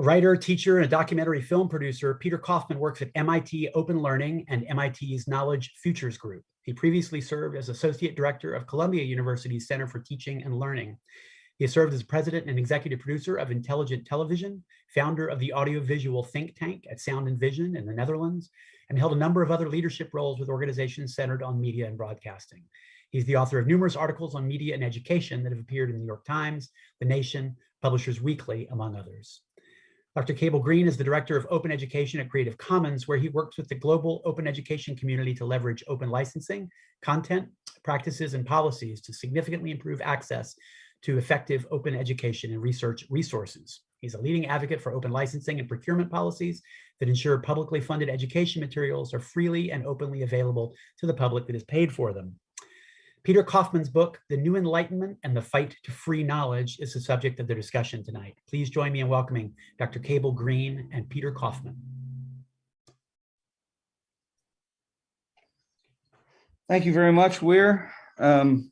A writer, teacher, and a documentary film producer, Peter Kaufman works at MIT Open Learning and MIT's Knowledge Futures Group. He previously served as Associate Director of Columbia University's Center for Teaching and Learning. He has served as president and executive producer of Intelligent Television, founder of the audiovisual think tank at Sound and Vision in the Netherlands, and held a number of other leadership roles with organizations centered on media and broadcasting. He's the author of numerous articles on media and education that have appeared in the New York Times, The Nation, Publishers Weekly, among others. Dr. Cable Green is the director of open education at Creative Commons, where he works with the global open education community to leverage open licensing, content, practices, and policies to significantly improve access to effective open education and research resources. He's a leading advocate for open licensing and procurement policies that ensure publicly funded education materials are freely and openly available to the public that is paid for them. Peter Kaufman's book, The New Enlightenment and the Fight to Free Knowledge, is the subject of the discussion tonight. Please join me in welcoming Dr. Cable Green and Peter Kaufman. Thank you very much, Weir. Thank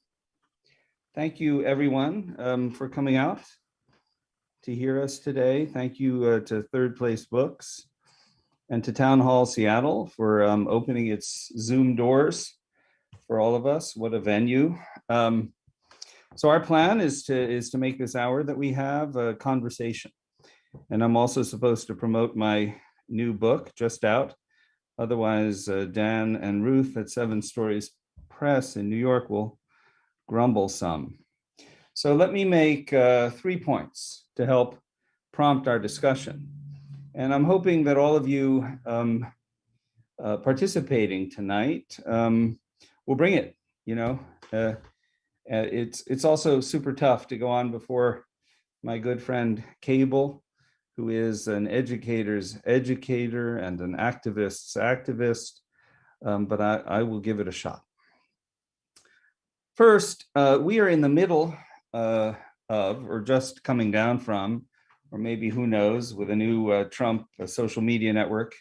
you, everyone, for coming out to hear us today. Thank you to Third Place Books and to Town Hall Seattle for opening its Zoom doors for all of us. What a venue. So our plan is to make this hour that we have a conversation. And I'm also supposed to promote my new book, just out. Otherwise, Dan and Ruth at Seven Stories Press in New York will grumble some. So let me make 3 points to help prompt our discussion. And I'm hoping that all of you participating tonight will bring it. You know, it's also super tough to go on before my good friend Cable, who is an educator's educator and an activist's activist, but I will give it a shot. First, we are in the middle of, or just coming down from, or maybe who knows, with a new Trump social media network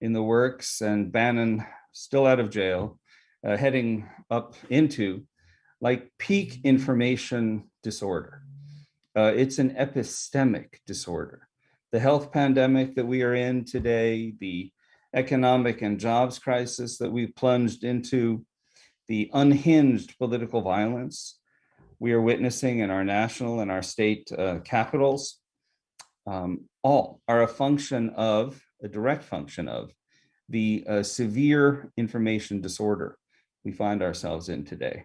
in the works and Bannon still out of jail, heading up into like peak information disorder. It's an epistemic disorder. The health pandemic that we are in today, the economic and jobs crisis that we've plunged into, the unhinged political violence we are witnessing in our national and our state capitals, all are a direct function of the severe information disorder we find ourselves in today.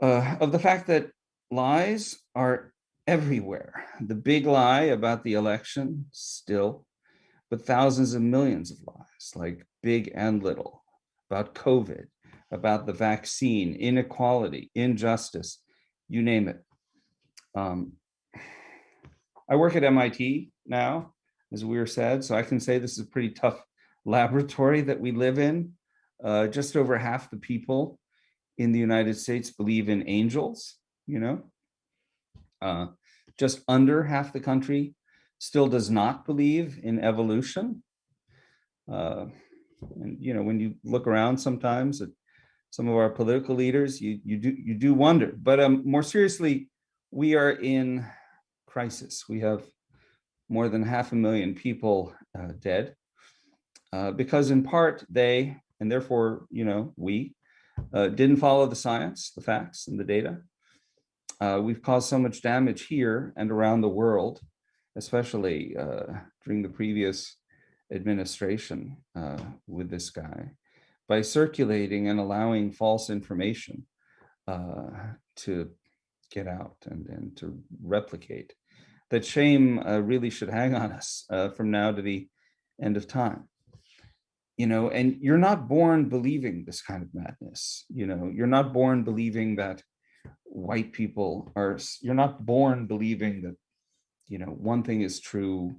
Of the fact that lies are everywhere. The big lie about the election still, but thousands of millions of lies, like big and little, about COVID, about the vaccine, inequality, injustice, you name it. I work at MIT now, as Weir said, so I can say this is a pretty tough laboratory that we live in. Just over half the people in the United States believe in angels, you know. Just under half the country still does not believe in evolution. And you know, when you look around sometimes at some of our political leaders, you do wonder. But more seriously, we are in crisis. We have more than 500,000 people dead because in part they, and therefore, you know, we didn't follow the science, the facts, and the data. We've caused so much damage here and around the world, especially during the previous administration with this guy, by circulating and allowing false information to get out and to replicate. That shame really should hang on us from now to the end of time. You know, and you're not born believing this kind of madness. You know, you're not born believing that white people are, you're not born believing that, you know, one thing is true,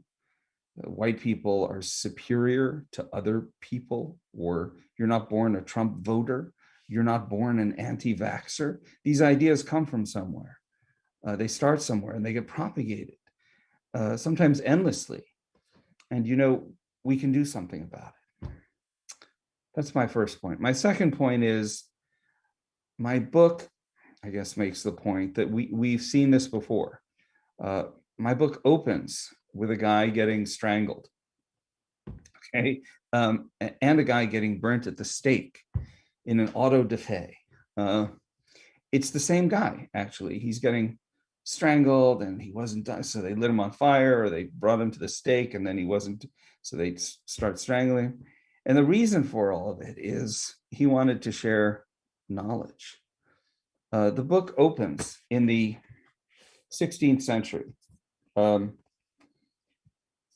white people are superior to other people, or you're not born a Trump voter, you're not born an anti-vaxxer. These ideas come from somewhere. They start somewhere and they get propagated, sometimes endlessly. And, you know, we can do something about it. That's my first point. My second point is my book, I guess, makes the point that we've seen this before. My book opens with a guy getting strangled, okay, and a guy getting burnt at the stake in an auto da fe. It's the same guy, actually. He's getting strangled and he wasn't done, so they lit him on fire, or they brought him to the stake and then he wasn't, so they start strangling. And the reason for all of it is he wanted to share knowledge. The book opens in the 16th century.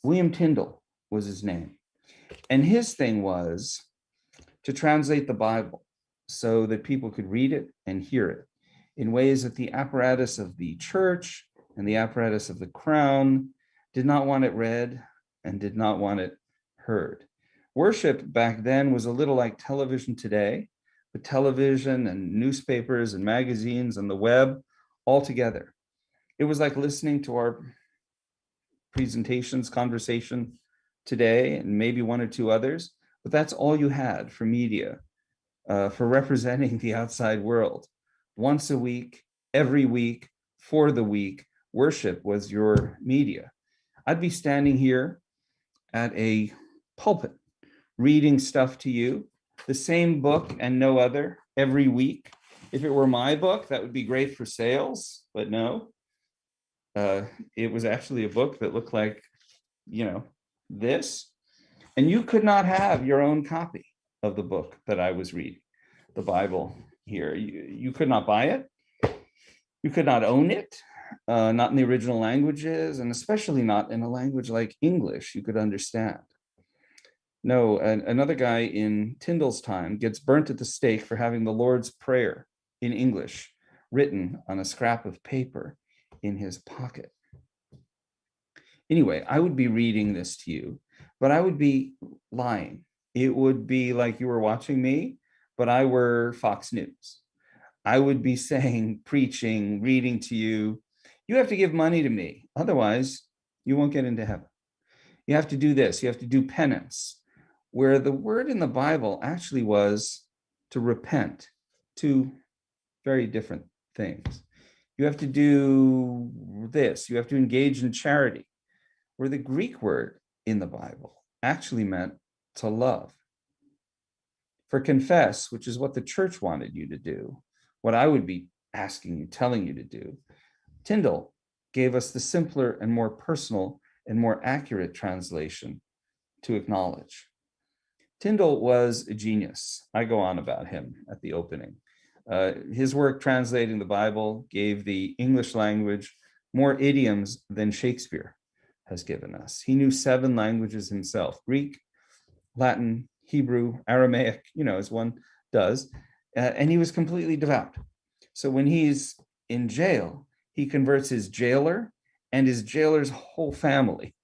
William Tyndale was his name. And his thing was to translate the Bible so that people could read it and hear it in ways that the apparatus of the church and the apparatus of the crown did not want it read and did not want it heard. Worship back then was a little like television today, but television and newspapers and magazines and the web all together. It was like listening to our presentations, conversation today, and maybe one or two others, but that's all you had for media, for representing the outside world. Once a week, every week, for the week, worship was your media. I'd be standing here at a pulpit, reading stuff to you, the same book and no other every week. If it were my book, that would be great for sales, but no. It was actually a book that looked like, this. And you could not have your own copy of the book that I was reading, the Bible here. You could not buy it. You could not own it, not in the original languages, and especially not in a language like English you could understand. No, another guy in Tyndale's time gets burnt at the stake for having the Lord's Prayer in English written on a scrap of paper in his pocket. Anyway, I would be reading this to you, but I would be lying. It would be like you were watching me, but I were Fox News. I would be saying, preaching, reading to you, you have to give money to me. Otherwise, you won't get into heaven. You have to do this. You have to do penance. Where the word in the Bible actually was to repent, two very different things. You have to do this. You have to engage in charity. Where the Greek word in the Bible actually meant to love. For confess, which is what the church wanted you to do, what I would be asking you, telling you to do, Tyndale gave us the simpler and more personal and more accurate translation to acknowledge. Tyndale was a genius. I go on about him at the opening. His work translating the Bible gave the English language more idioms than Shakespeare has given us. He knew 7 languages himself: Greek, Latin, Hebrew, Aramaic, as one does, and he was completely devout. So when he's in jail, he converts his jailer and his jailer's whole family.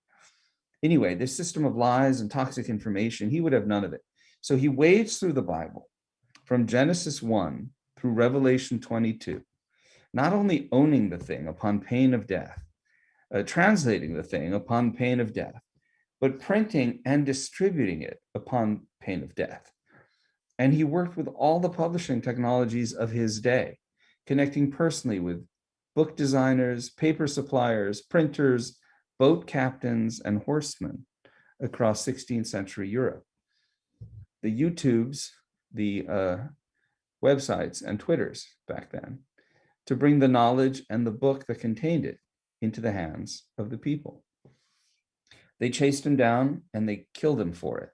Anyway, this system of lies and toxic information, he would have none of it. So he wades through the Bible from Genesis 1 through Revelation 22, not only owning the thing upon pain of death, translating the thing upon pain of death, but printing and distributing it upon pain of death. And he worked with all the publishing technologies of his day, connecting personally with book designers, paper suppliers, printers, boat captains, and horsemen across 16th century Europe. The YouTubes, the websites and Twitters back then, to bring the knowledge and the book that contained it into the hands of the people. They chased him down and they killed him for it.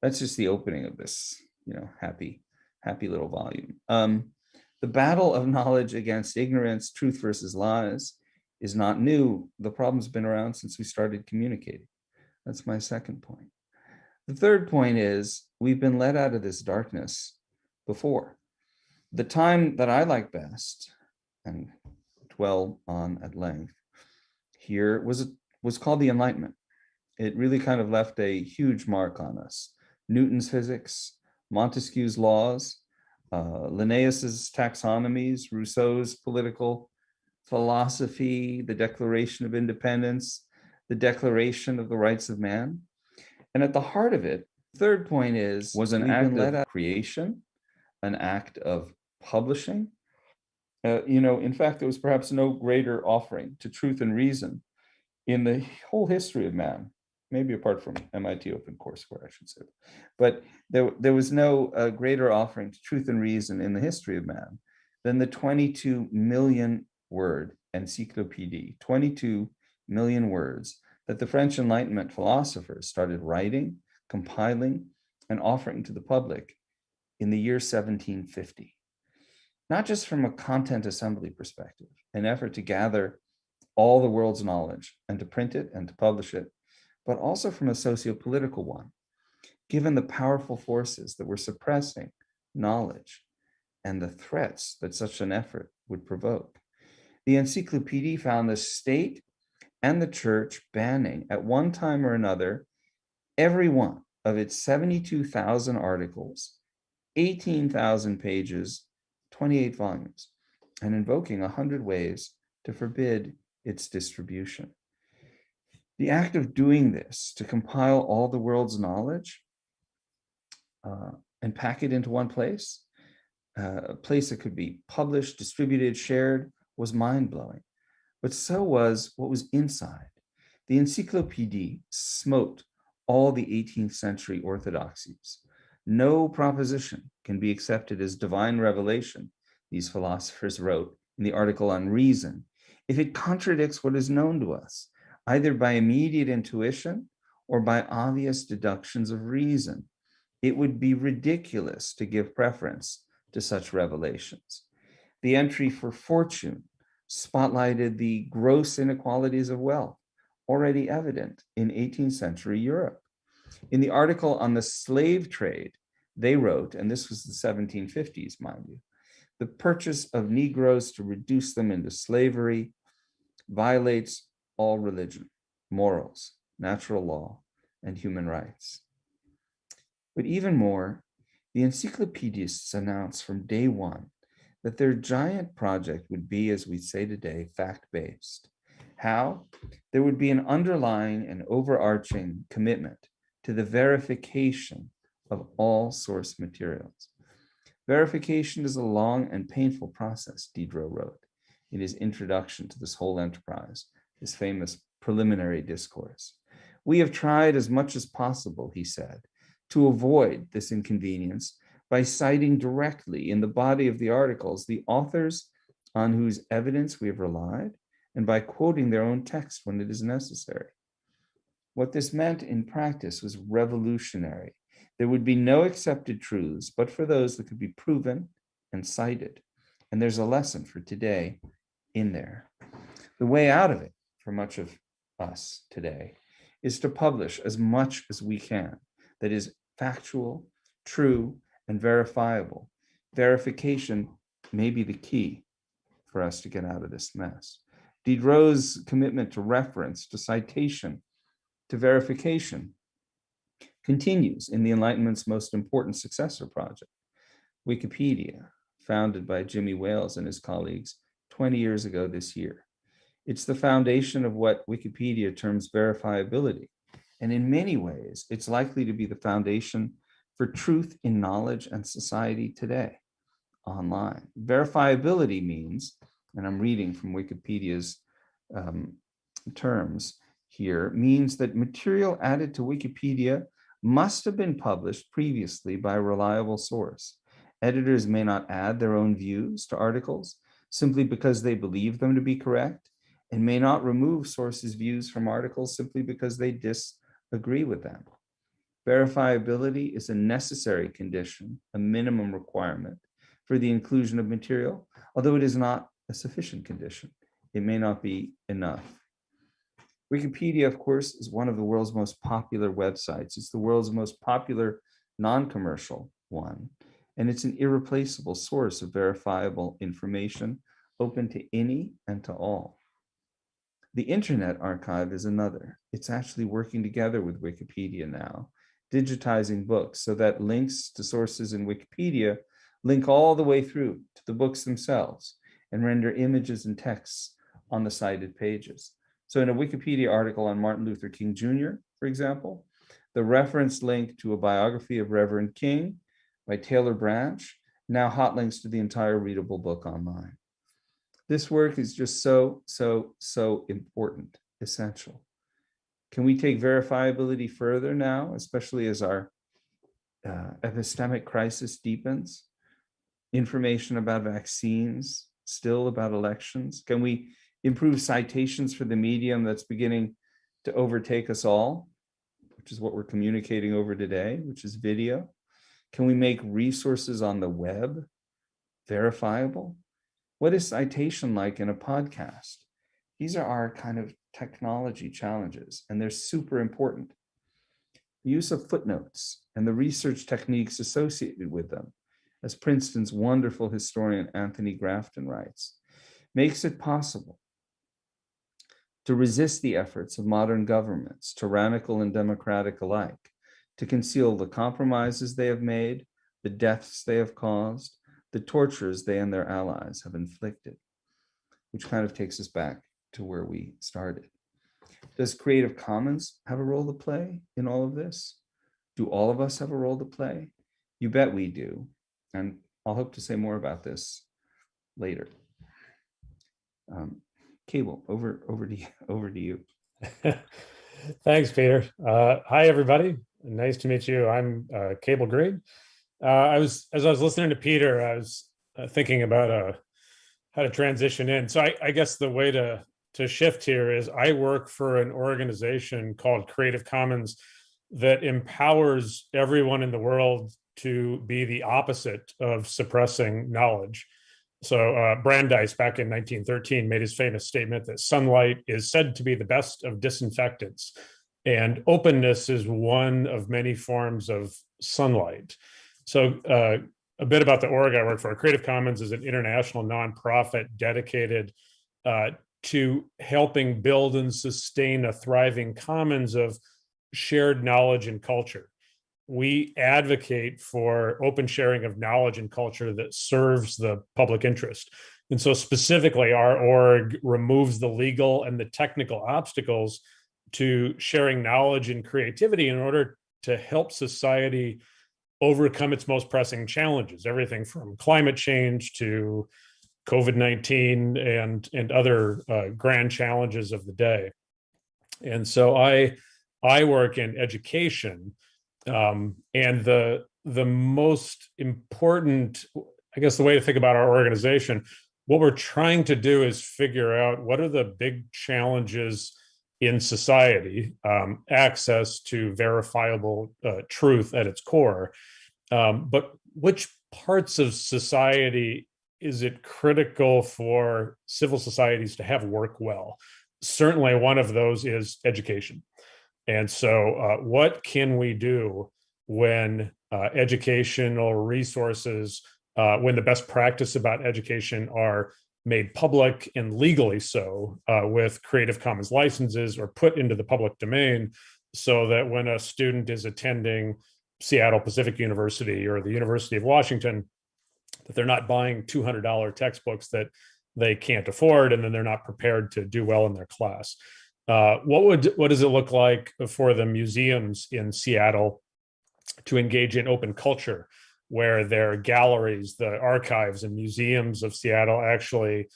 That's just the opening of this, happy little volume. The battle of knowledge against ignorance, truth versus lies, is not new. The problem's been around since we started communicating. That's my second point. The third point is we've been let out of this darkness before. The time that I like best and dwell on at length here was called the Enlightenment. It really kind of left a huge mark on us. Newton's physics, Montesquieu's laws, Linnaeus's taxonomies, Rousseau's political philosophy, the Declaration of Independence, the Declaration of the Rights of Man. And at the heart of it, third point was an act of creation, an act of publishing. In fact, there was perhaps no greater offering to truth and reason in the whole history of man, maybe apart from MIT OpenCourseware, I should say, but there was no greater offering to truth and reason in the history of man than the 22 million word encyclopedia, 22 million words that the French Enlightenment philosophers started writing, compiling, and offering to the public in the year 1750. Not just from a content assembly perspective, an effort to gather all the world's knowledge and to print it and to publish it, but also from a socio-political one, given the powerful forces that were suppressing knowledge and the threats that such an effort would provoke. The encyclopedia found the state and the church banning at one time or another every one of its 72,000 articles, 18,000 pages, 28 volumes, and invoking 100 ways to forbid its distribution. The act of doing this, to compile all the world's knowledge and pack it into one place, a place that could be published, distributed, shared, was mind-blowing. But so was what was inside. The encyclopedia smote all the 18th century orthodoxies. No proposition can be accepted as divine revelation, these philosophers wrote in the article on reason, if it contradicts what is known to us, either by immediate intuition or by obvious deductions of reason. It would be ridiculous to give preference to such revelations. The entry for fortune spotlighted the gross inequalities of wealth, already evident in 18th century Europe. In the article on the slave trade, they wrote, and this was the 1750s, mind you, the purchase of Negroes to reduce them into slavery violates all religion, morals, natural law, and human rights. But even more, the encyclopedists announced from day one that their giant project would be, as we say today, fact-based. How? There would be an underlying and overarching commitment to the verification of all source materials. Verification is a long and painful process, Diderot wrote in his introduction to this whole enterprise, his famous preliminary discourse. We have tried as much as possible, he said, to avoid this inconvenience by citing directly in the body of the articles the authors on whose evidence we have relied, and by quoting their own text when it is necessary. What this meant in practice was revolutionary. There would be no accepted truths, but for those that could be proven and cited. And there's a lesson for today in there. The way out of it for much of us today is to publish as much as we can that is factual, true, and verifiable. Verification may be the key for us to get out of this mess. Diderot's commitment to reference, to citation, to verification continues in the Enlightenment's most important successor project, Wikipedia, founded by Jimmy Wales and his colleagues 20 years ago this year. It's the foundation of what Wikipedia terms verifiability. And in many ways, it's likely to be the foundation for truth in knowledge and society today, online. Verifiability means, and I'm reading from Wikipedia's terms here, means that material added to Wikipedia must have been published previously by a reliable source. Editors may not add their own views to articles simply because they believe them to be correct, and may not remove sources' views from articles simply because they disagree with them. Verifiability is a necessary condition, a minimum requirement for the inclusion of material, although it is not a sufficient condition. It may not be enough. Wikipedia, of course, is one of the world's most popular websites. It's the world's most popular non-commercial one, and it's an irreplaceable source of verifiable information, open to any and to all. The Internet Archive is another. It's actually working together with Wikipedia now, digitizing books so that links to sources in Wikipedia link all the way through to the books themselves and render images and texts on the cited pages. So in a Wikipedia article on Martin Luther King Jr., for example, the reference link to a biography of Reverend King by Taylor Branch now hot links to the entire readable book online. This work is just so important. essential. Can we take verifiability further now, especially as our epistemic crisis deepens? Information about vaccines, still about elections? Can we improve citations for the medium that's beginning to overtake us all, which is what we're communicating over today, which is video? Can we make resources on the web verifiable? What is citation like in a podcast? These are our kind of technology challenges, and they're super important. The use of footnotes and the research techniques associated with them, as Princeton's wonderful historian Anthony Grafton writes, makes it possible to resist the efforts of modern governments, tyrannical and democratic alike, to conceal the compromises they have made, the deaths they have caused, the tortures they and their allies have inflicted, which kind of takes us back to where we started. Does Creative Commons have a role to play in all of this? Do all of us have a role to play? You bet we do. And I'll hope to say more about this later. Cable, over to you. Thanks, Peter. Hi, everybody. Nice to meet you. I'm Cable Green. As I was listening to Peter, I was thinking about how to transition in. So I guess the way to shift here is I work for an organization called Creative Commons that empowers everyone in the world to be the opposite of suppressing knowledge. So Brandeis, back in 1913, made his famous statement that sunlight is said to be the best of disinfectants, and openness is one of many forms of sunlight. So a bit about the org I work for. Creative Commons is an international nonprofit dedicated to helping build and sustain a thriving commons of shared knowledge and culture. We advocate for open sharing of knowledge and culture that serves the public interest. And so specifically, our org removes the legal and the technical obstacles to sharing knowledge and creativity in order to help society overcome its most pressing challenges, everything from climate change to COVID-19 and other grand challenges of the day. And so I work in education, and the most important, I guess the way to think about our organization, what we're trying to do is figure out what are the big challenges in society, access to verifiable truth at its core, but which parts of society is it critical for civil societies to have work well? Certainly one of those is education. And so what can we do when educational resources, when the best practice about education are made public and legally so with Creative Commons licenses or put into the public domain, so that when a student is attending Seattle Pacific University or the University of Washington, that they're not buying $200 textbooks that they can't afford, and then they're not prepared to do well in their class. What does it look like for the museums in Seattle to engage in open culture, where their galleries, the archives and museums of Seattle actually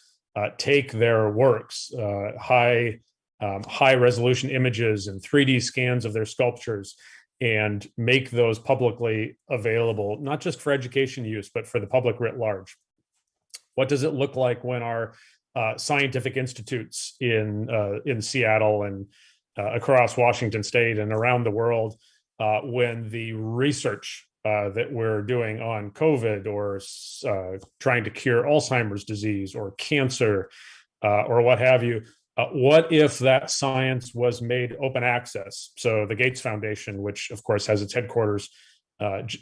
take their works, high resolution images and 3D scans of their sculptures, and make those publicly available, not just for education use, but for the public writ large? What does it look like when our scientific institutes in Seattle and across Washington State and around the world, when the research that we're doing on COVID or trying to cure Alzheimer's disease or cancer or what have you, what if that science was made open access? So the Gates Foundation, which of course has its headquarters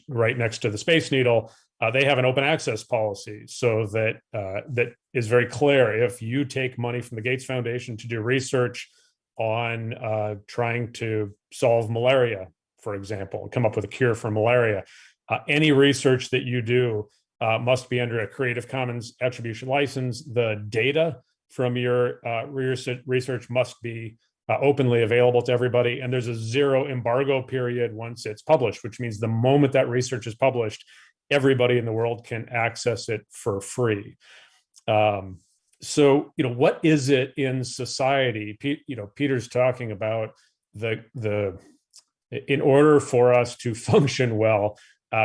right next to the Space Needle, they have an open access policy so that that is very clear. If you take money from the Gates Foundation to do research on trying to solve malaria, for example, and come up with a cure for malaria, any research that you do must be under a Creative Commons attribution license. The data from your research must be openly available to everybody. And there's a zero embargo period once it's published, which means the moment that research is published, everybody in the world can access it for free. So, what is it in society? Peter's talking about the in order for us to function well,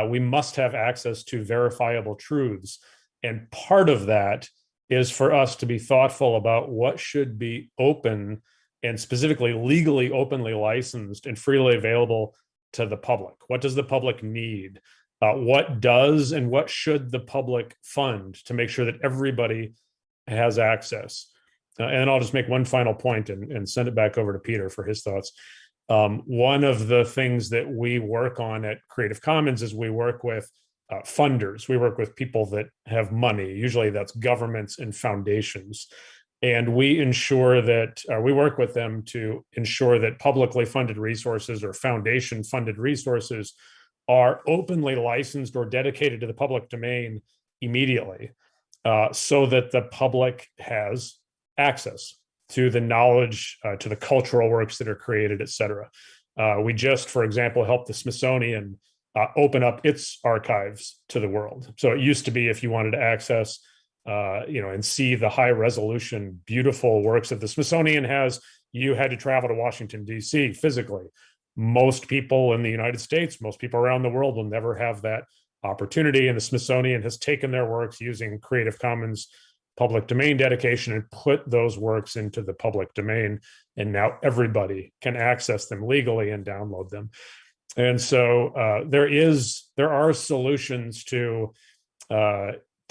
we must have access to verifiable truths. And part of that is for us to be thoughtful about what should be open and specifically legally openly licensed and freely available to the public. What does the public need? What does and what should the public fund to make sure that everybody has access? And I'll just make one final point and send it back over to Peter for his thoughts. One of the things that we work on at Creative Commons is we work with funders. We work with people that have money. Usually that's governments and foundations. And we ensure that we work with them to ensure that publicly funded resources or foundation funded resources are openly licensed or dedicated to the public domain immediately, so that the public has access to the knowledge, to the cultural works that are created, et cetera. We just, for example, helped the Smithsonian open up its archives to the world. So it used to be if you wanted to access, and see the high resolution, beautiful works that the Smithsonian has, you had to travel to Washington, D.C. physically. Most people in the United States, most people around the world will never have that opportunity. And the Smithsonian has taken their works using Creative Commons public domain dedication and put those works into the public domain. And now everybody can access them legally and download them. And so there are solutions to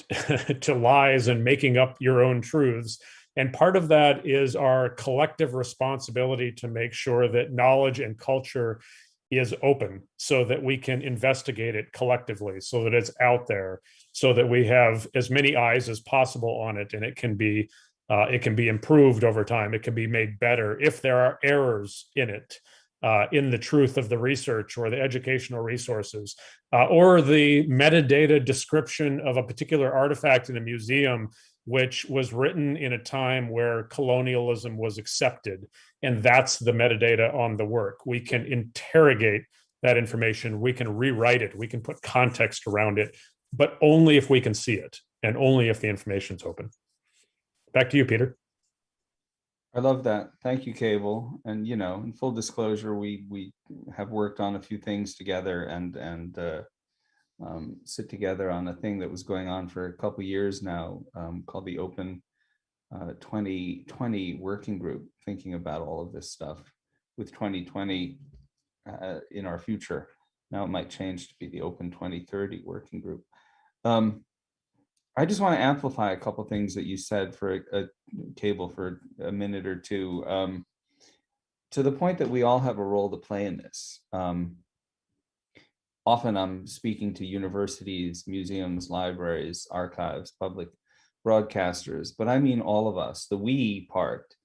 to lies and making up your own truths. And part of that is our collective responsibility to make sure that knowledge and culture is open so that we can investigate it collectively, so that it's out there, so that we have as many eyes as possible on it, and it can be improved over time. It can be made better if there are errors in it, in the truth of the research or the educational resources, or the metadata description of a particular artifact in a museum, which was written in a time where colonialism was accepted. And that's the metadata on the work. We can interrogate that information. We can rewrite it. We can put context around it, but only if we can see it and only if the information's open. Back to you, Peter. I love that. Thank you, Cable. And, in full disclosure, we have worked on a few things together and sit together on a thing that was going on for a couple of years now, called the Open 2020 Working Group, thinking about all of this stuff with 2020 in our future. Now it might change to be the Open 2030 Working Group. I just want to amplify a couple of things that you said for a Cable for a minute or two, to the point that we all have a role to play in this. Often I'm speaking to universities, museums, libraries, archives, public broadcasters, but I mean all of us. The we part,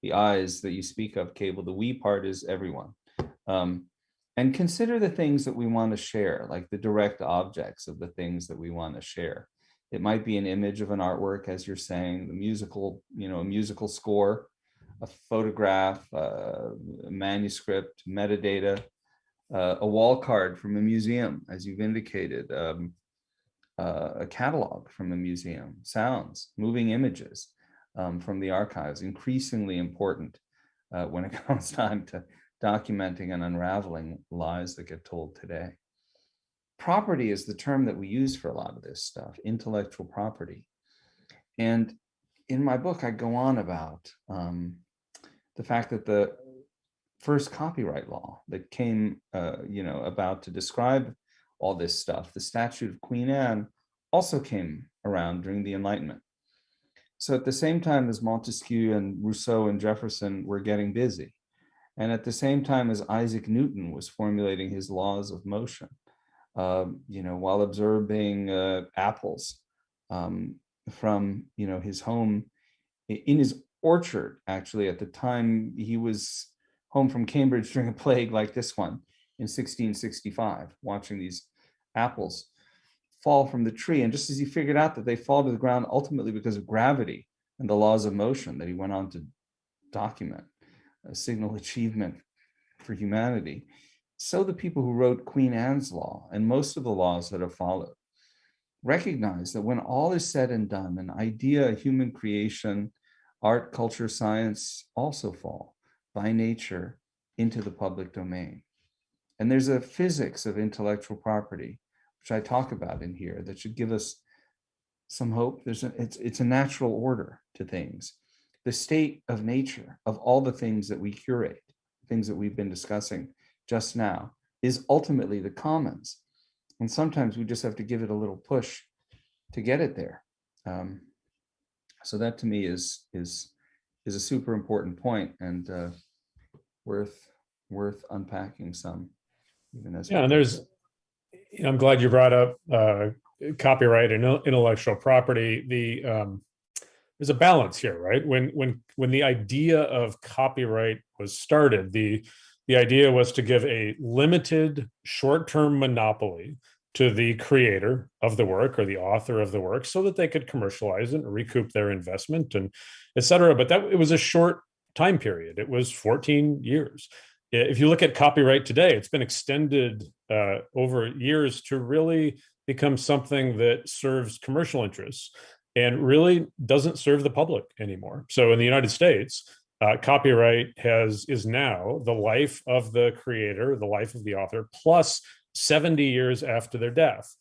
the eyes that you speak of, Cable, the we part is everyone. And consider the things that we want to share, like the direct objects of the things that we want to share. It might be an image of an artwork, as you're saying, the musical, a musical score, a photograph, a manuscript, metadata, a wall card from a museum, as you've indicated, a catalog from a museum, sounds, moving images from the archives, increasingly important when it comes time to documenting and unraveling lies that get told today. Property is the term that we use for a lot of this stuff, intellectual property. And in my book, I go on about the fact that the first copyright law that came, about to describe all this stuff, the Statute of Queen Anne, also came around during the Enlightenment. So at the same time as Montesquieu and Rousseau and Jefferson were getting busy, and at the same time as Isaac Newton was formulating his laws of motion, while observing apples from, his home in his orchard, actually, at the time he was home from Cambridge during a plague like this one in 1665, watching these apples fall from the tree. And just as he figured out that they fall to the ground ultimately because of gravity and the laws of motion that he went on to document, a signal achievement for humanity, so the people who wrote Queen Anne's law and most of the laws that have followed recognize that when all is said and done, an idea, human creation, art, culture, science also fall by nature into the public domain. And there's a physics of intellectual property, which I talk about in here, that should give us some hope. It's a natural order to things. The state of nature of all the things that we curate, things that we've been discussing just now, is ultimately the commons. And sometimes we just have to give it a little push to get it there. So that to me is a super important point, and worth unpacking some. Even as and there's, I'm glad you brought up copyright and intellectual property. There's a balance here, right? When the idea of copyright was started, the idea was to give a limited short-term monopoly to the creator of the work or the author of the work so that they could commercialize it and recoup their investment and et cetera. But it was a short time period. It was 14 years. If you look at copyright today, it's been extended over years to really become something that serves commercial interests and really doesn't serve the public anymore. So in the United States, copyright is now the life of the creator, the life of the author, plus 70 years after their death.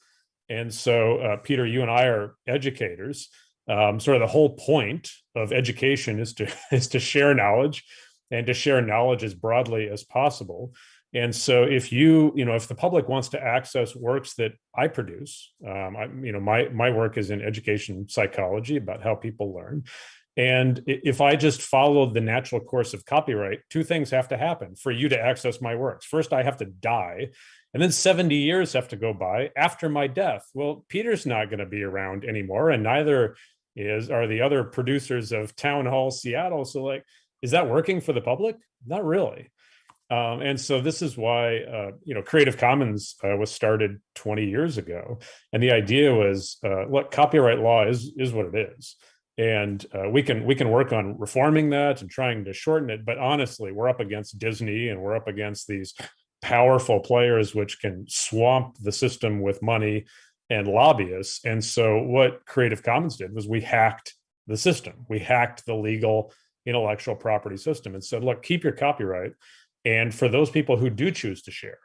And so, Peter, you and I are educators. Sort of the whole point of education is to share knowledge and to share knowledge as broadly as possible. And so if if the public wants to access works that I produce, my work is in education psychology about how people learn. And if I just follow the natural course of copyright, two things have to happen for you to access my works. First, I have to die, and then 70 years have to go by after my death. Well, Peter's not going to be around anymore, and neither are the other producers of Town Hall Seattle. So is that working for the public? Not really. And so this is why, Creative Commons was started 20 years ago. And the idea was, look, copyright law is what it is. And we can work on reforming that and trying to shorten it. But honestly, we're up against Disney and we're up against these powerful players which can swamp the system with money and lobbyists. And so what Creative Commons did was we hacked the system. We hacked the legal intellectual property system and said, look, keep your copyright. And for those people who do choose to share,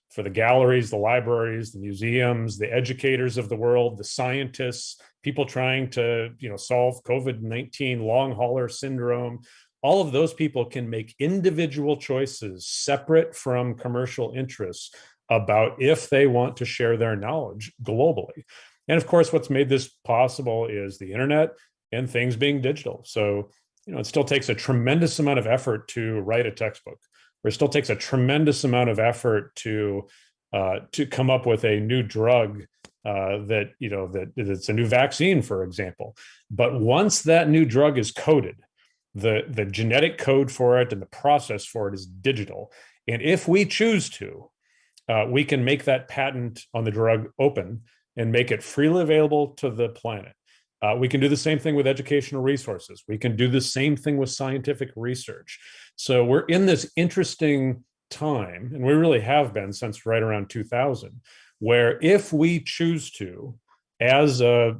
for the galleries, the libraries, the museums, the educators of the world, the scientists, people trying to solve COVID-19 long hauler syndrome, all of those people can make individual choices separate from commercial interests about if they want to share their knowledge globally. And of course, what's made this possible is the internet and things being digital. So, it still takes a tremendous amount of effort to write a textbook. Or it still takes a tremendous amount of effort to come up with a new drug that it's a new vaccine, for example. But once that new drug is coded, the genetic code for it and the process for it is digital. And if we choose to, we can make that patent on the drug open and make it freely available to the planet. We can do the same thing with educational resources. We can do the same thing with scientific research. So we're in this interesting time, and we really have been since right around 2000, where if we choose to, as a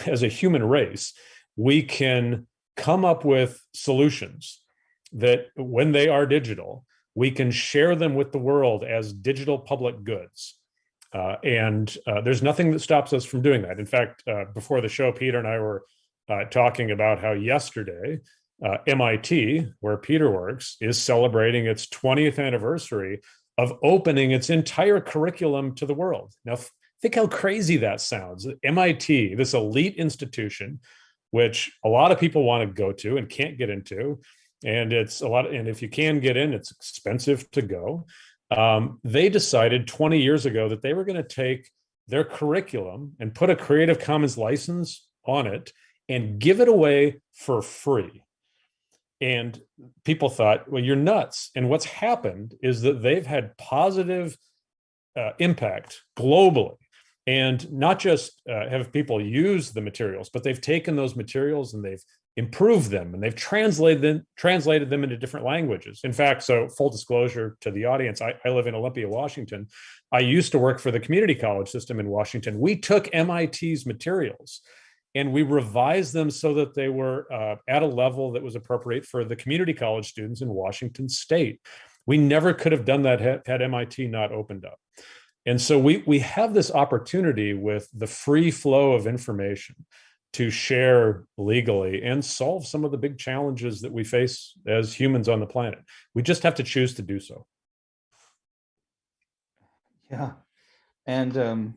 human race, we can come up with solutions that when they are digital, we can share them with the world as digital public goods. And there's nothing that stops us from doing that. In fact, before the show, Peter and I were talking about how yesterday, MIT, where Peter works, is celebrating its 20th anniversary of opening its entire curriculum to the world. Now, think how crazy that sounds. MIT, this elite institution, which a lot of people want to go to and can't get into, and if you can get in, it's expensive to go. They decided 20 years ago that they were going to take their curriculum and put a Creative Commons license on it and give it away for free. And people thought, well, you're nuts. And what's happened is that they've had positive impact globally. And not just have people use the materials, but they've taken those materials and they've improved them, and they've translated them into different languages. In fact, so full disclosure to the audience, I live in Olympia, Washington. I used to work for the community college system in Washington. We took MIT's materials and we revised them so that they were at a level that was appropriate for the community college students in Washington State. We never could have done that had MIT not opened up. And so we have this opportunity with the free flow of information to share legally and solve some of the big challenges that we face as humans on the planet. We just have to choose to do so. Yeah, and to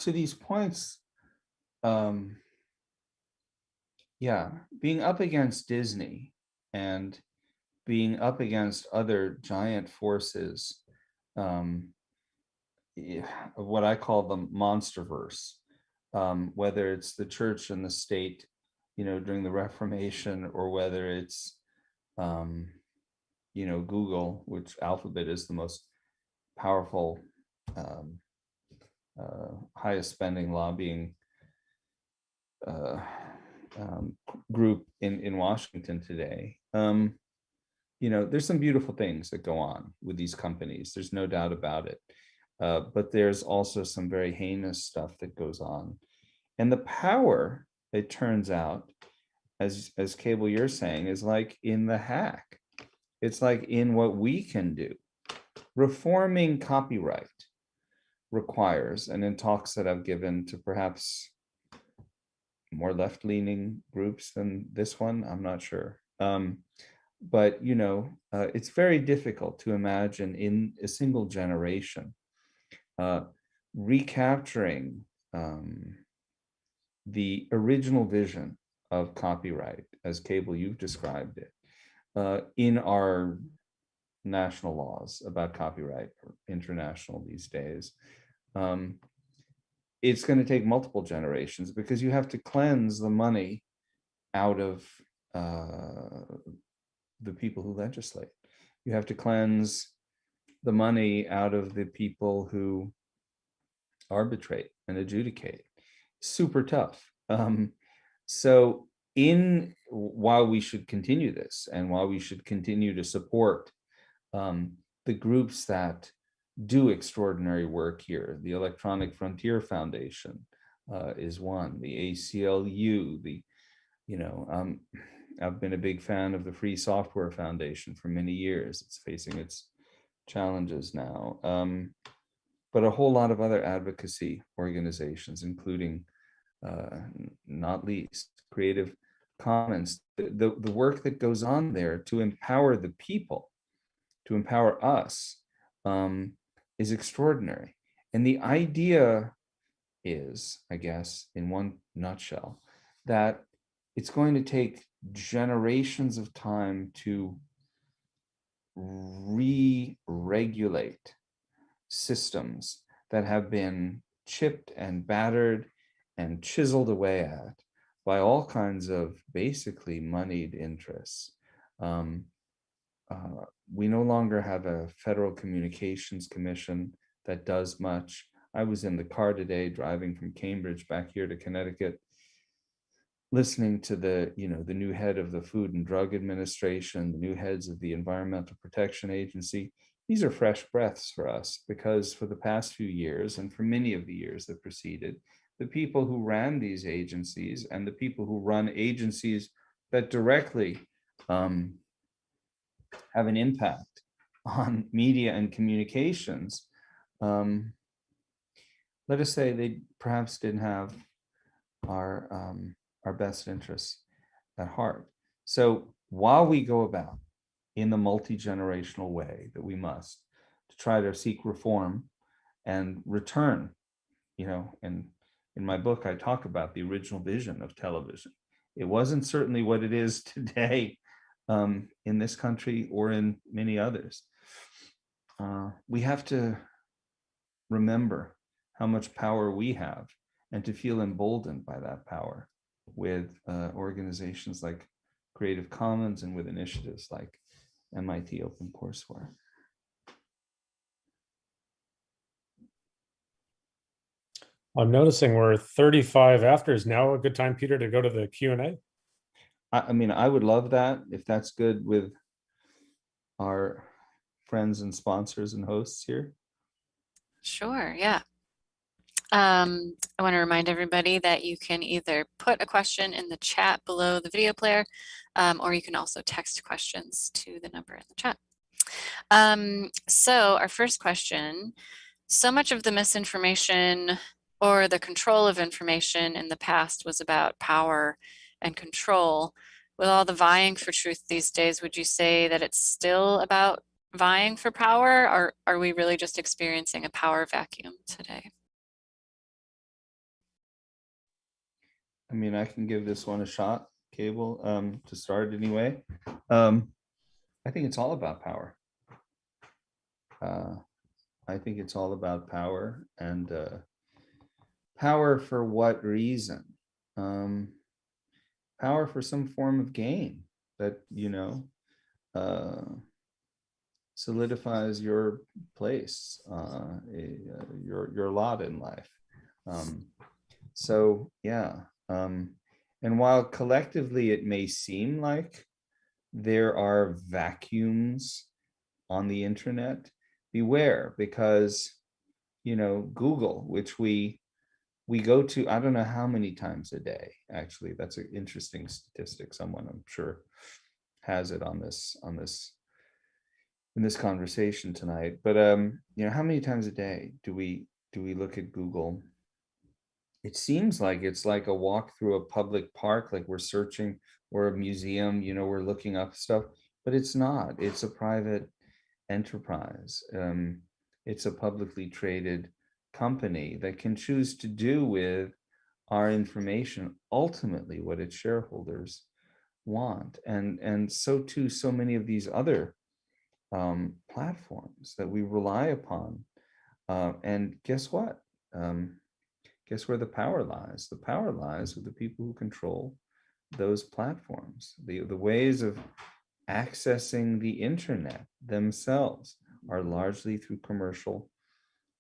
these points, yeah, being up against Disney and being up against other giant forces, what I call the monsterverse, whether it's the church and the state, during the Reformation, or whether it's, Google, which Alphabet is the most powerful, highest spending lobbying group in Washington today. There's some beautiful things that go on with these companies. There's no doubt about it. But there's also some very heinous stuff that goes on. And the power, it turns out, as Cable, you're saying, is like in the hack. It's like in what we can do. Reforming copyright requires, and in talks that I've given to perhaps more left-leaning groups than this one, I'm not sure. But it's very difficult to imagine in a single generation recapturing the original vision of copyright, as Cable, you've described it, in our national laws about copyright, or international these days. It's going to take multiple generations, because you have to cleanse the money out of the people who legislate. You have to cleanse the money out of the people who arbitrate and adjudicate. Super tough. So while we should continue this, and while we should continue to support the groups that do extraordinary work here, the Electronic Frontier Foundation is one, the ACLU, I've been a big fan of the Free Software Foundation for many years. It's facing its challenges now. But a whole lot of other advocacy organizations, including, not least, Creative Commons. The work that goes on there to empower the people, to empower us, is extraordinary. And the idea is, I guess, in one nutshell, that it's going to take generations of time to re-regulate systems that have been chipped and battered and chiseled away at by all kinds of basically moneyed interests. We no longer have a Federal Communications Commission that does much. I was in the car today driving from Cambridge back here to Connecticut, listening to the new head of the Food and Drug Administration, the new heads of the Environmental Protection Agency. These are fresh breaths for us, because for the past few years, and for many of the years that preceded, the people who ran these agencies, and the people who run agencies that directly have an impact on media and communications, let us say they perhaps didn't have our best interests at heart. So while we go about in the multi-generational way that we must, to try to seek reform and return, and in my book, I talk about the original vision of television. It wasn't certainly what it is today in this country or in many others. We have to remember how much power we have, and to feel emboldened by that power with organizations like Creative Commons, and with initiatives like MIT OpenCourseWare. I'm noticing we're 35 after. Is now a good time, Peter, to go to the Q&A? I mean, I would love that if that's good with our friends and sponsors and hosts here. Sure, yeah. I want to remind everybody that you can either put a question in the chat below the video player, or you can also text questions to the number in the chat. So our first question, so much of the misinformation or the control of information in the past was about power and control. With all the vying for truth these days, would you say that it's still about vying for power, or are we really just experiencing a power vacuum today? I mean, I can give this one a shot, Cable, to start anyway. I think it's all about power. I think it's all about power, and power for what reason? Power for some form of gain that, solidifies your place, your lot in life. So yeah. And while collectively it may seem like there are vacuums on the internet, beware, because Google, which we go to, I don't know how many times a day. Actually, that's an interesting statistic. Someone, I'm sure, has it on this in this conversation tonight. But how many times a day do we look at Google? It seems like it's like a walk through a public park, like we're searching, or a museum, we're looking up stuff, but it's not. It's a private enterprise. It's a publicly traded company that can choose to do with our information ultimately what its shareholders want. And so too, so many of these other platforms that we rely upon. And guess what? Guess where the power lies? The power lies with the people who control those platforms. The ways of accessing the internet themselves are largely through commercial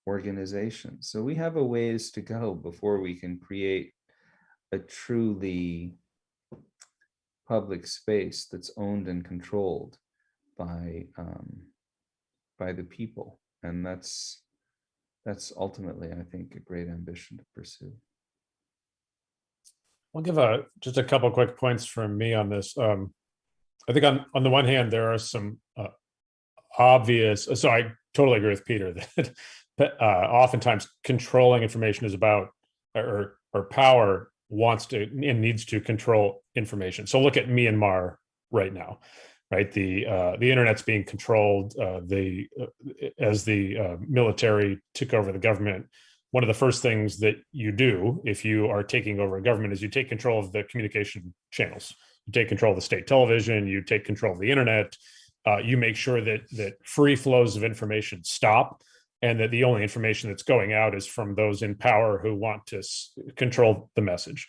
organizations. So we have a ways to go before we can create a truly public space that's owned and controlled by the people. And that's ultimately, I think, a great ambition to pursue. I'll give just a couple quick points from me on this. I think on the one hand, there are some obvious, so I totally agree with Peter that oftentimes controlling information is about, or power wants to and needs to control information. So look at Myanmar right now, right? The internet's being controlled. As the military took over the government, one of the first things that you do if you are taking over a government is you take control of the communication channels. You take control of the state television. You take control of the internet. You make sure that free flows of information stop, and that the only information that's going out is from those in power who want to control the message.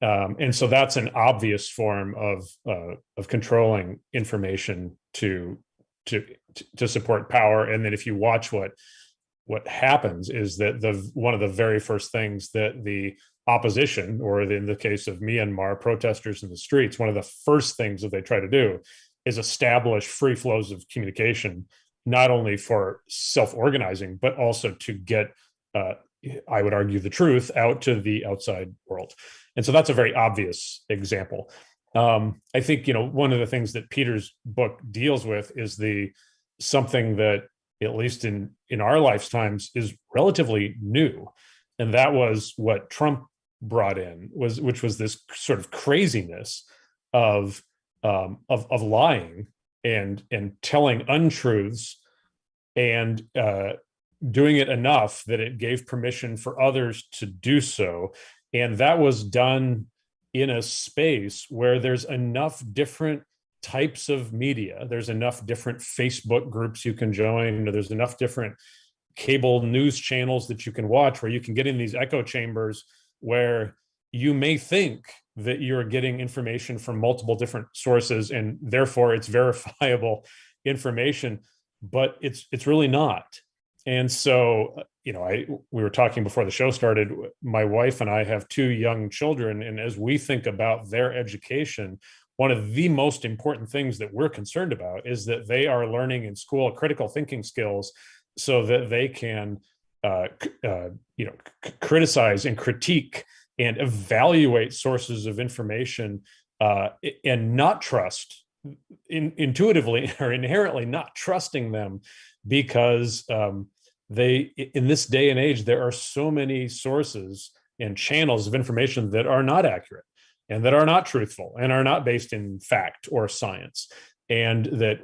And so that's an obvious form of controlling information to support power. And then if you watch what happens is that one of the very first things that the opposition, or in the case of Myanmar, protesters in the streets, one of the first things that they try to do is establish free flows of communication, not only for self-organizing, but also to get, I would argue, the truth out to the outside world. And so that's a very obvious example. I think, one of the things that Peter's book deals with is something that, at least in our lifetimes, is relatively new. And that was what Trump brought in, which was this sort of craziness of lying and telling untruths, and doing it enough that it gave permission for others to do so. And that was done in a space where there's enough different types of media. There's enough different Facebook groups you can join. There's enough different cable news channels that you can watch, where you can get in these echo chambers where you may think that you're getting information from multiple different sources, and therefore it's verifiable information, but it's really not. And so, we were talking before the show started, my wife and I have 2 young children. And as we think about their education, one of the most important things that we're concerned about is that they are learning in school critical thinking skills so that they can criticize and critique and evaluate sources of information and not trust intuitively or inherently not trusting them because they, in this day and age, there are so many sources and channels of information that are not accurate and that are not truthful and are not based in fact or science. And that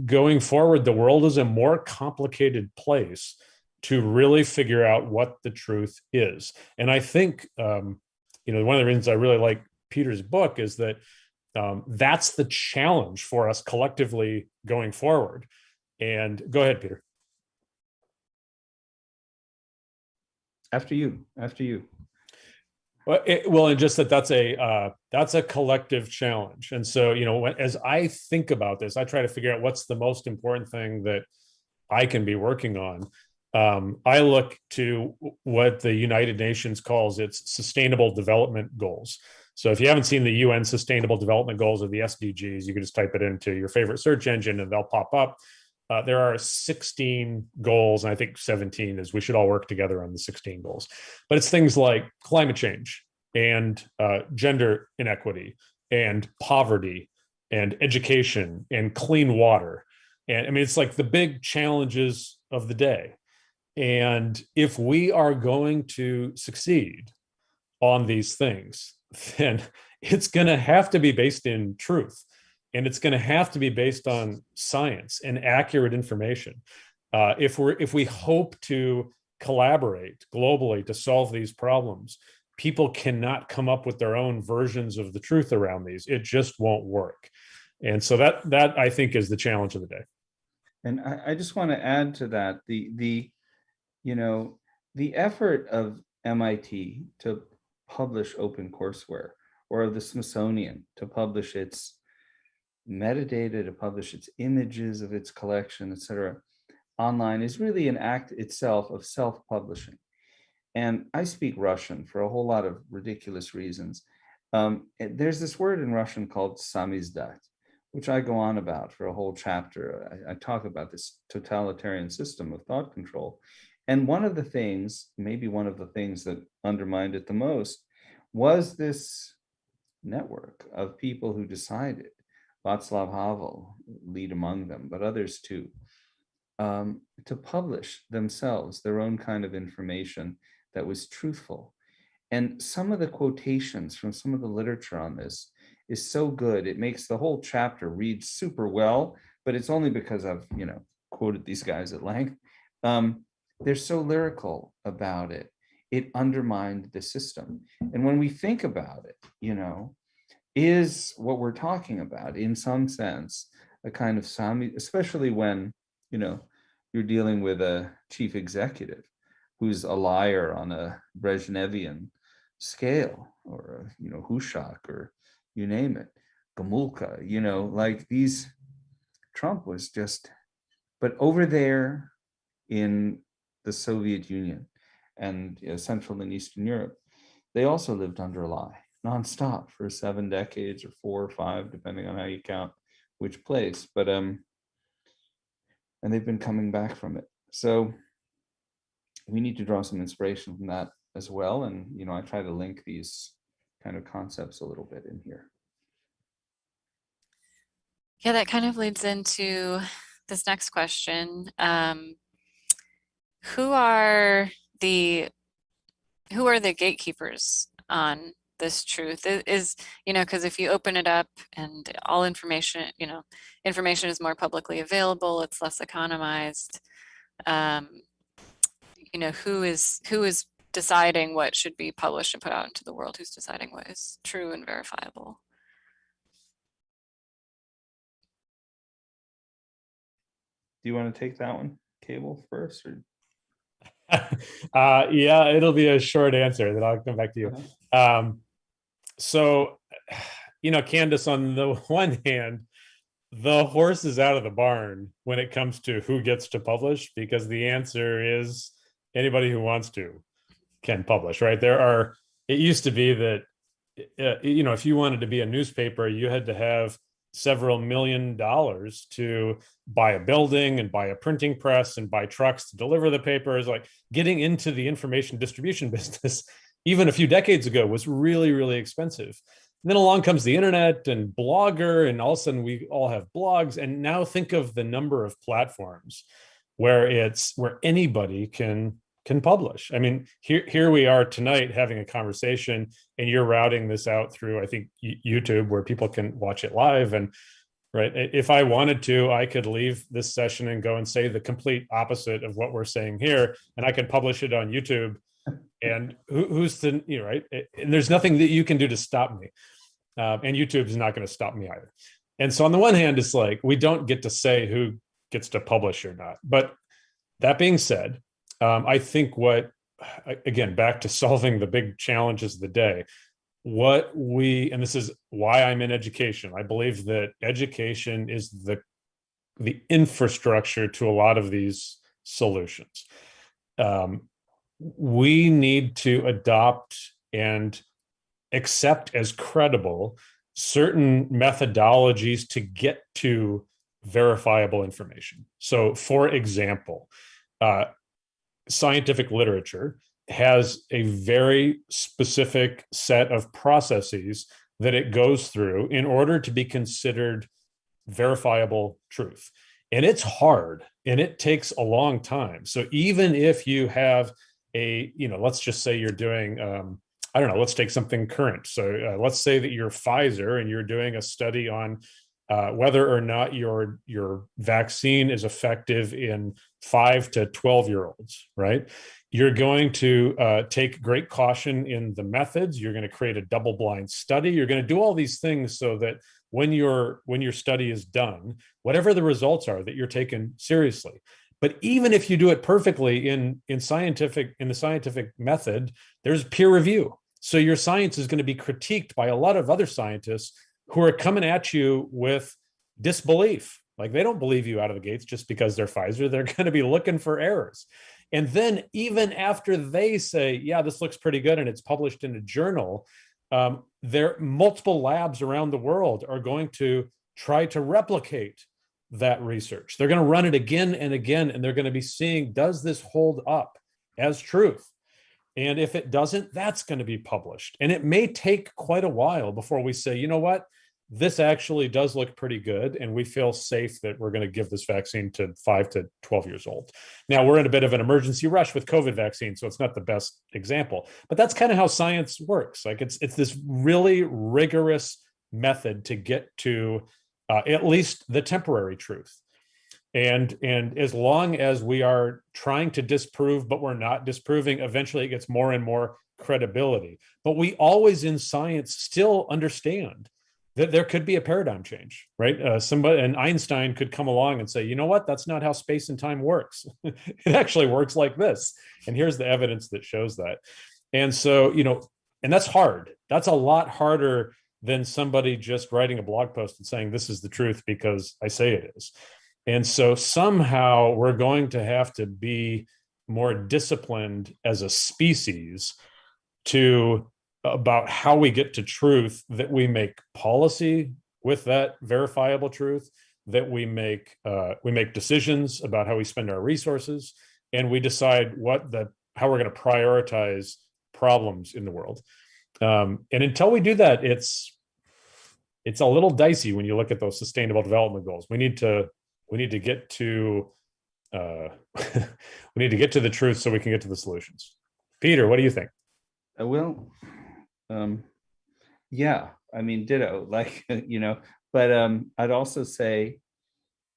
going forward, the world is a more complicated place to really figure out what the truth is. And I think, one of the reasons I really like Peter's book is that that's the challenge for us collectively going forward. And go ahead, Peter. After you. Well, and just that's a collective challenge. And so, as I think about this, I try to figure out what's the most important thing that I can be working on. I look to what the United Nations calls its Sustainable Development Goals. So if you haven't seen the UN Sustainable Development Goals or the SDGs, you can just type it into your favorite search engine and they'll pop up. There are 16 goals, and I think 17 is we should all work together on the 16 goals. But it's things like climate change and gender inequity and poverty and education and clean water. And I mean, it's like the big challenges of the day. And if we are going to succeed on these things, then it's going to have to be based in truth. And it's going to have to be based on science and accurate information. If we hope to collaborate globally to solve these problems, people cannot come up with their own versions of the truth around these. It just won't work. And so that I think is the challenge of the day. And I just want to add to that the effort of MIT to publish open courseware, or of the Smithsonian to publish its metadata, to publish its images of its collection, etc., online, is really an act itself of self-publishing. And I speak Russian for a whole lot of ridiculous reasons. There's this word in Russian called samizdat, which I go on about for a whole chapter. I talk about this totalitarian system of thought control. And one of the things, maybe one of the things that undermined it the most, was this network of people who decided, Václav Havel lead among them, but others too, to publish themselves their own kind of information that was truthful. And some of the quotations from some of the literature on this is so good, it makes the whole chapter read super well, but it's only because I've, quoted these guys at length. They're so lyrical about it. It undermined the system. And when we think about it, is what we're talking about in some sense a kind of especially when, you're dealing with a chief executive who's a liar on a Brezhnevian scale, or, Hushak, or you name it, Gomulka, like these, Trump was just, but over there in the Soviet Union and Central and Eastern Europe, they also lived under a lie nonstop for 7 decades, or 4 or 5, depending on how you count which place. But and they've been coming back from it. So we need to draw some inspiration from that as well. And I try to link these kind of concepts a little bit in here. Yeah, that kind of leads into this next question. Who are the gatekeepers on this truth? Is because if you open it up and all information, information is more publicly available, it's less economized. Who is deciding what should be published and put out into the world? Who's deciding what is true and verifiable? Do you want to take that one, Cable, first? Or? Yeah, it'll be a short answer, then I'll come back to you. So, Candace, on the one hand, the horse is out of the barn when it comes to who gets to publish, because the answer is anybody who wants to can publish, right? It used to be that if you wanted to be a newspaper, you had to have several $million to buy a building and buy a printing press and buy trucks to deliver the papers. Like getting into the information distribution business, even a few decades ago, was really, really expensive. And then along comes the internet and Blogger, and all of a sudden we all have blogs. And now think of the number of platforms where anybody can publish. I mean, here we are tonight having a conversation, and you're routing this out through, I think, YouTube, where people can watch it live. And right, if I wanted to, I could leave this session and go and say the complete opposite of what we're saying here, and I could publish it on YouTube. And who's the, right? And there's nothing that you can do to stop me. And YouTube's not going to stop me either. And so on the one hand, it's like, we don't get to say who gets to publish or not. But that being said, I think again, back to solving the big challenges of the day, and this is why I'm in education. I believe that education is the infrastructure to a lot of these solutions. We need to adopt and accept as credible certain methodologies to get to verifiable information. So, for example, scientific literature has a very specific set of processes that it goes through in order to be considered verifiable truth. And it's hard, and it takes a long time. So even if you have let's just say you're doing, I don't know, let's take something current. So let's say that you're Pfizer and you're doing a study on whether or not your vaccine is effective in 5 to 12-year-olds, right? You're going to take great caution in the methods. You're going to create a double-blind study. You're going to do all these things so that when your study is done, whatever the results are, that you're taken seriously. But even if you do it perfectly in the scientific method, there's peer review. So your science is going to be critiqued by a lot of other scientists who are coming at you with disbelief. Like, they don't believe you out of the gates just because they're Pfizer. They're going to be looking for errors. And then even after they say, yeah, this looks pretty good, and it's published in a journal, there multiple labs around the world are going to try to replicate that research. They're going to run it again and again, and they're going to be seeing, does this hold up as truth? And if it doesn't, that's going to be published. And it may take quite a while before we say, you know what, this actually does look pretty good, and we feel safe that we're going to give this vaccine to 5 to 12 years old. Now, we're in a bit of an emergency rush with COVID vaccine, so it's not the best example, but that's kind of how science works. Like, it's this really rigorous method to get to at least the temporary truth. And as long as we are trying to disprove, but we're not disproving, eventually it gets more and more credibility. But we always in science still understand that there could be a paradigm change, right? And Einstein could come along and say, you know what, that's not how space and time works. It actually works like this. And here's the evidence that shows that. And so, and that's hard. That's a lot harder than somebody just writing a blog post and saying, this is the truth because I say it is. And so somehow we're going to have to be more disciplined as a species about how we get to truth, that we make policy with that verifiable truth, that we make decisions about how we spend our resources, and we decide how we're going to prioritize problems in the world. And until we do that, it's a little dicey when you look at those sustainable development goals. We need to get to the truth so we can get to the solutions. Peter, what do you think? Yeah, I mean, ditto, but I'd also say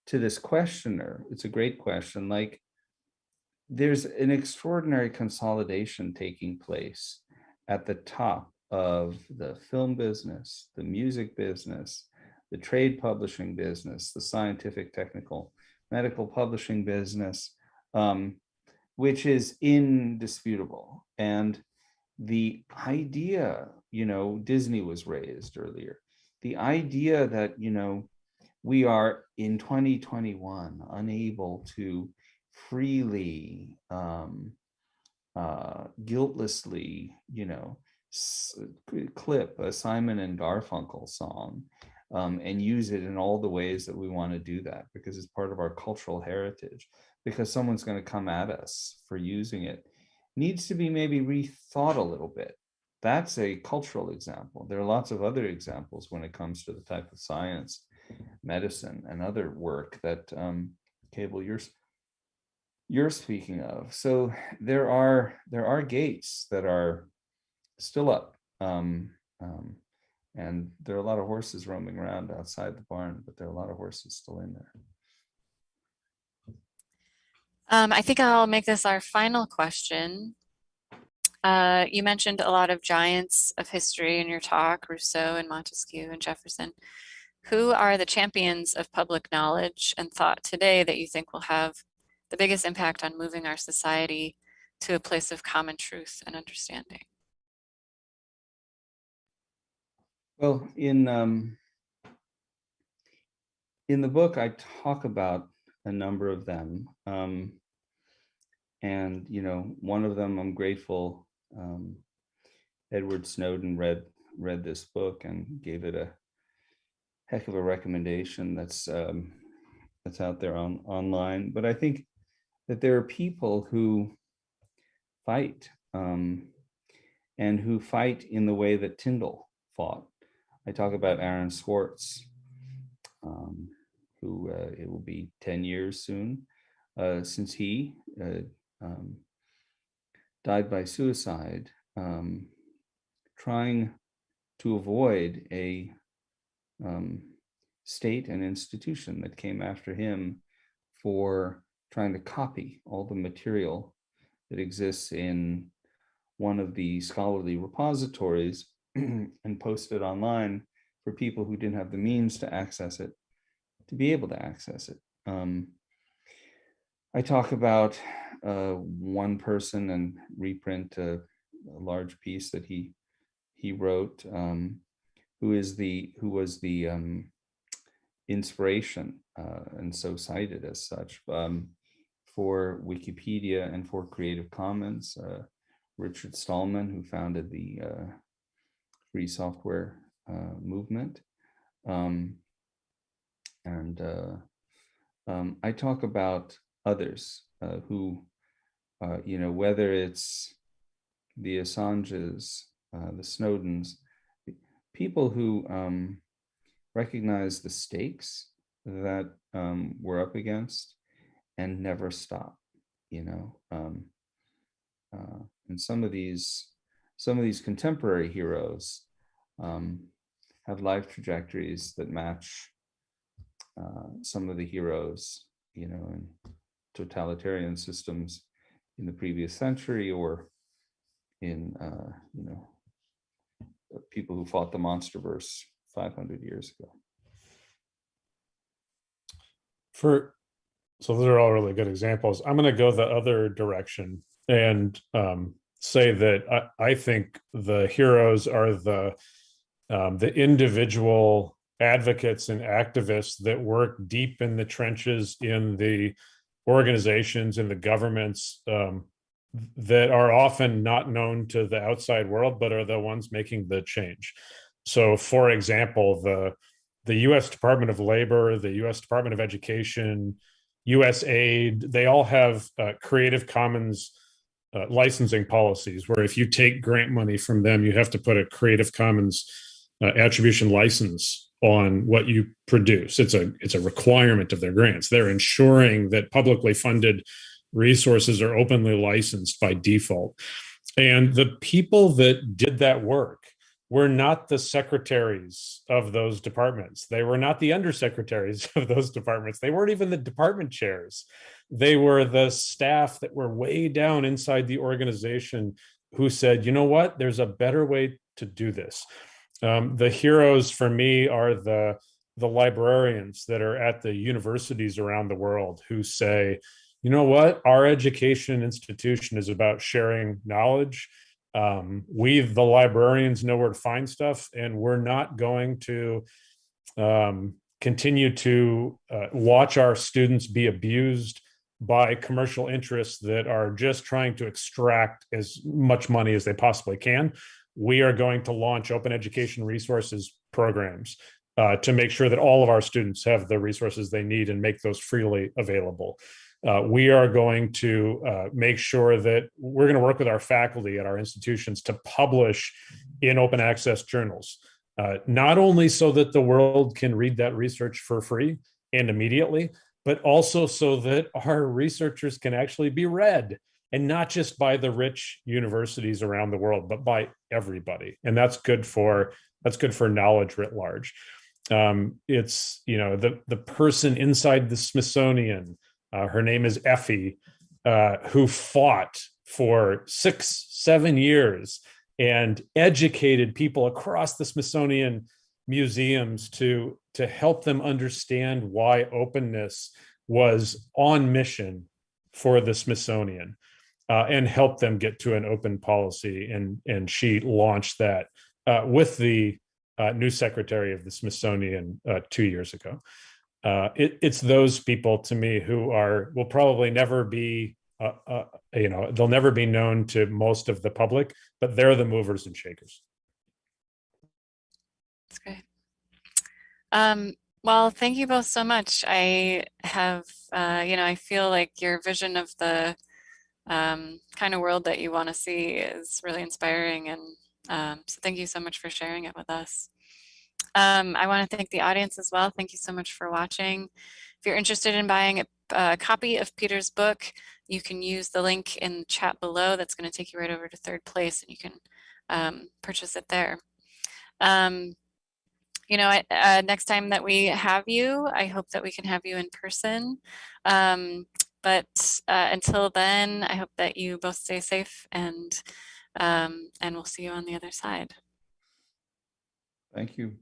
to this questioner, it's a great question. Like, there's an extraordinary consolidation taking place at the top of the film business, the music business, the trade publishing business, the scientific, technical, medical publishing business, which is indisputable. And the idea, Disney was raised earlier, the idea that, we are in 2021 unable to freely, guiltlessly, clip a Simon and Garfunkel song and use it in all the ways that we want to do that, because it's part of our cultural heritage, because someone's going to come at us for using it, needs to be maybe rethought a little bit. That's a cultural example. There are lots of other examples when it comes to the type of science, medicine, and other work that Cable, you're speaking of. So there are gates that are still up, and there are a lot of horses roaming around outside the barn, but there are a lot of horses still in there. I think I'll make this our final question. You mentioned a lot of giants of history in your talk, Rousseau and Montesquieu and Jefferson. Who are the champions of public knowledge and thought today that you think will have the biggest impact on moving our society to a place of common truth and understanding? Well, in the book, I talk about a number of them. And, one of them, I'm grateful Edward Snowden read this book and gave it a heck of a recommendation that's out there online. But I think that there are people who fight, and who fight in the way that Tyndall fought. I talk about Aaron Schwartz, who it will be 10 years soon since he died by suicide, trying to avoid a state and institution that came after him for trying to copy all the material that exists in one of the scholarly repositories and post it online for people who didn't have the means to access it, to be able to access it. I talk about one person and reprint a large piece that he wrote, who was the inspiration, and so cited as such, for Wikipedia and for Creative Commons, Richard Stallman, who founded the free software movement. I talk about others who, whether it's the Assanges, the Snowdens, people who recognize the stakes that we're up against and never stop, and some of these contemporary heroes have life trajectories that match some of the heroes, in totalitarian systems in the previous century, or in people who fought the monsterverse 500 years ago. So those are all really good examples. I'm going to go the other direction and say that I think the heroes are the individual advocates and activists that work deep in the trenches in the organizations and the governments that are often not known to the outside world, but are the ones making the change. So, for example, the U.S. Department of Labor, the U.S. Department of Education, USAID, they all have Creative Commons licensing policies, where if you take grant money from them, you have to put a Creative Commons attribution license on what you produce. It's a requirement of their grants. They're ensuring that publicly funded resources are openly licensed by default. And the people that did that work were not the secretaries of those departments. They were not the undersecretaries of those departments. They weren't even the department chairs. They were the staff that were way down inside the organization who said, you know what, there's a better way to do this. The heroes for me are the librarians that are at the universities around the world who say, you know what, our education institution is about sharing knowledge. We, the librarians, know where to find stuff, and we're not going to continue to watch our students be abused by commercial interests that are just trying to extract as much money as they possibly can. we are going to launch open education resources programs to make sure that all of our students have the resources they need and make those freely available. We are going to make sure that we're going to work with our faculty at our institutions to publish in open access journals, not only so that the world can read that research for free and immediately, but also so that our researchers can actually be read, and not just by the rich universities around the world, but by everybody. And that's good for knowledge writ large. It's, you know, the person inside the Smithsonian, her name is Effie, who fought for 6-7 years and educated people across the Smithsonian museums to help them understand why openness was on mission for the Smithsonian, and help them get to an open policy. And she launched that with the new secretary of the Smithsonian 2 years ago. It's those people, to me, who will probably never be, they'll never be known to most of the public, but they're the movers and shakers. That's great. Well, thank you both so much. I have, I feel like your vision of the kind of world that you want to see is really inspiring. And so thank you so much for sharing it with us. I want to thank the audience as well. Thank you so much for watching. If you're interested in buying a copy of Peter's book, you can use the link in the chat below. That's going to take you right over to Third Place, and you can purchase it there. Next time that we have you, I hope that we can have you in person. But until then, I hope that you both stay safe, and we'll see you on the other side. Thank you.